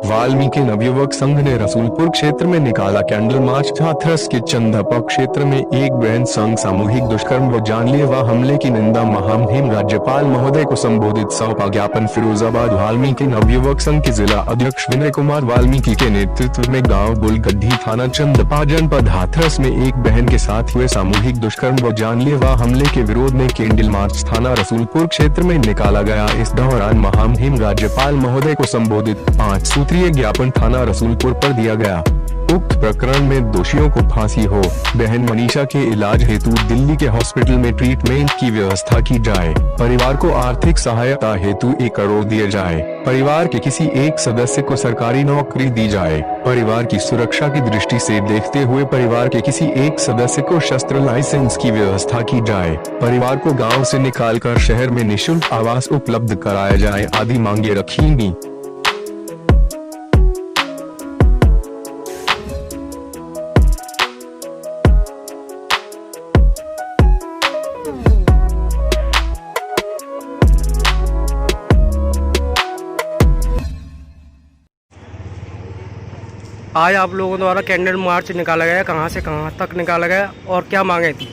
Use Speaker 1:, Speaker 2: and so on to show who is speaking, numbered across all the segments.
Speaker 1: वाल्मीकि नवयुवक संघ ने रसूलपुर क्षेत्र में निकाला कैंडल मार्च। हाथरस के चंदपा क्षेत्र में एक बहन संग सामूहिक दुष्कर्म व जानलेवा हमले की निंदा महामहिम राज्यपाल महोदय को संबोधित सौंपा ज्ञापन। फिरोजाबाद वाल्मीकि नवयुवक संघ के जिला अध्यक्ष विनय कुमार वाल्मीकि के नेतृत्व में गाँव बुलगड्ढी थाना चंदपा जनपद हाथरस में एक बहन के साथ हुए सामूहिक दुष्कर्म व जानलेवा हमले के विरोध में कैंडल मार्च थाना रसूलपुर क्षेत्र में निकाला गया। इस दौरान महामहिम राज्यपाल महोदय को संबोधित 5 सूत्रीय ज्ञापन थाना रसूलपुर पर दिया गया। उक्त प्रकरण में दोषियों को फांसी हो, बहन मनीषा के इलाज हेतु दिल्ली के हॉस्पिटल में ट्रीटमेंट की व्यवस्था की जाए, परिवार को आर्थिक सहायता हेतु 1 करोड़ दिए जाए, परिवार के किसी एक सदस्य को सरकारी नौकरी दी जाए, परिवार की सुरक्षा की दृष्टि से देखते हुए परिवार के किसी एक सदस्य को शस्त्र लाइसेंस की व्यवस्था की जाए, परिवार को गाँव से निकालकर शहर में निःशुल्क आवास उपलब्ध कराया जाए आदि मांगे रखी।
Speaker 2: आज आप लोगों द्वारा कैंडल मार्च निकाला गया, कहां से कहां तक निकाला गया और क्या मांगे थी?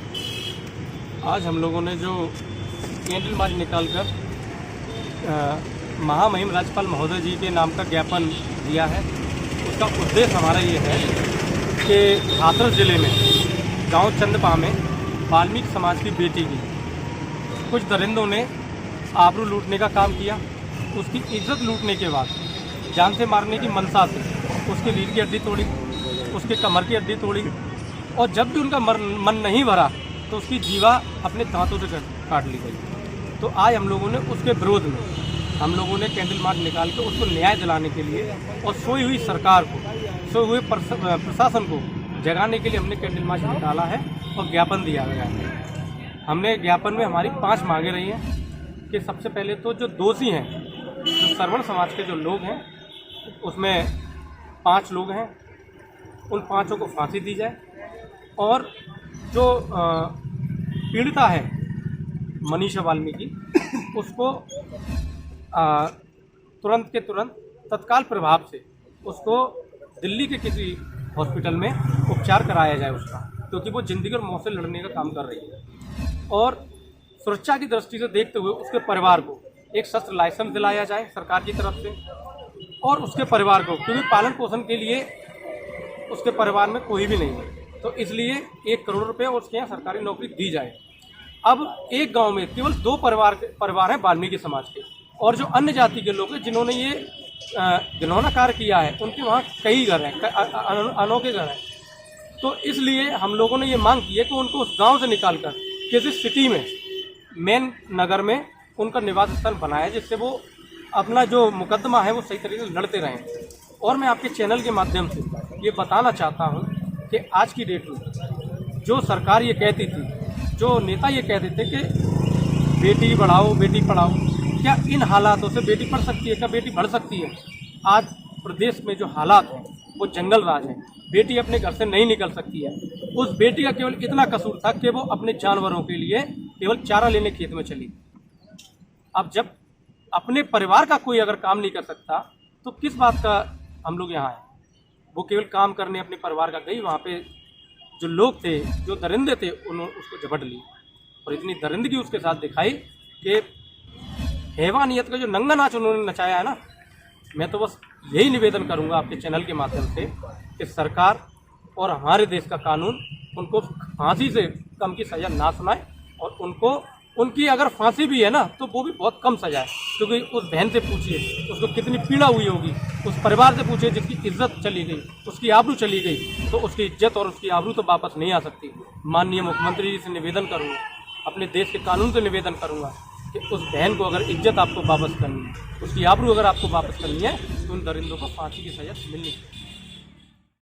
Speaker 3: आज हम लोगों ने जो कैंडल मार्च निकालकर महामहिम राज्यपाल महोदय जी के नाम का ज्ञापन दिया है, उसका उद्देश्य हमारा ये है कि हाथरस जिले में गांव चंदपा में वाल्मीकि समाज की बेटी की कुछ दरिंदों ने आबरू लूटने का काम किया। उसकी इज्जत लूटने के बाद जान से मारने की मंशा से उसके लीड की हड्डी तोड़ी, उसके कमर की हड्डी तोड़ी और जब भी उनका मन नहीं भरा तो उसकी जीवा अपने दांतों से काट ली गई। तो आज हम लोगों ने उसके विरोध में हम लोगों ने कैंडल मार्च निकाल के उसको न्याय दिलाने के लिए और सोई हुई सरकार को, सोए हुए प्रशासन को जगाने के लिए हमने कैंडल मार्च निकाला है और ज्ञापन दिया गया है। हमने ज्ञापन में हमारी 5 मांगे रही हैं कि सबसे पहले तो जो दोषी हैं, जो श्रवण समाज के जो लोग हैं, उसमें 5 लोग हैं, उन 5 को फांसी दी जाए और जो पीड़िता है मनीषा वाल्मीकि उसको तुरंत के तुरंत तत्काल प्रभाव से उसको दिल्ली के किसी हॉस्पिटल में उपचार कराया जाए उसका, क्योंकि वो जिंदगी और मौत से लड़ने का काम कर रही है। और सुरक्षा की दृष्टि से देखते हुए उसके परिवार को एक शस्त्र लाइसेंस दिलाया जाए सरकार की तरफ से और उसके परिवार को, क्योंकि पालन पोषण के लिए उसके परिवार में कोई भी नहीं है, तो इसलिए 1 करोड़ रुपये और उसके यहाँ सरकारी नौकरी दी जाए। अब एक गांव में केवल 2 परिवार हैं वाल्मीकि समाज के, और जो अन्य जाति के लोग हैं जिन्होंने ये घिनौना कार्य किया है, उनके वहाँ कई घर हैं, अनोखे घर हैं। तो इसलिए हम लोगों ने ये मांग की है कि उनको उस गाँव से निकाल कर किसी सिटी में, मेन नगर में उनका निवास स्थल बनाया, जिससे वो अपना जो मुकदमा है वो सही तरीके से लड़ते रहें। और मैं आपके चैनल के माध्यम से ये बताना चाहता हूँ कि आज की डेट में जो सरकार ये कहती थी, जो नेता ये कहते थे कि बेटी बढ़ाओ बेटी पढ़ाओ, क्या इन हालातों से बेटी पढ़ सकती है? क्या बेटी बढ़ सकती है? आज प्रदेश में जो हालात हैं वो जंगल राज है, बेटी अपने घर से नहीं निकल सकती है। उस बेटी का केवल इतना कसूर था कि वो अपने जानवरों के लिए केवल चारा लेने खेत में चली। अब जब अपने परिवार का कोई अगर काम नहीं कर सकता तो किस बात का हम लोग यहाँ आए? वो केवल काम करने अपने परिवार का गई, वहाँ पे जो लोग थे, जो दरिंदे थे, उन्होंने उसको झपट ली और इतनी दरिंदगी उसके साथ दिखाई कि हैवानियत का जो नंगा नाच उन्होंने नचाया है ना। मैं तो बस यही निवेदन करूँगा आपके चैनल के माध्यम से कि सरकार और हमारे देश का कानून उनको फांसी से कम की सज़ा ना सुनाए और उनकी अगर फांसी भी है ना तो वो भी बहुत कम सजा है, क्योंकि उस बहन से पूछिए उसको कितनी पीड़ा हुई होगी, उस परिवार से पूछिए जिसकी इज्जत चली गई, उसकी आबरू चली गई, तो उसकी इज्जत और उसकी आबरू तो वापस नहीं आ सकती। माननीय मुख्यमंत्री जी से निवेदन करूँगा, अपने देश के कानून से निवेदन करूँगा कि उस बहन को अगर इज्जत आपको वापस करनी है, उसकी आबरू अगर आपको वापस करनी है, तो उन दरिंदों को फांसी की सजा मिलनी चाहिए।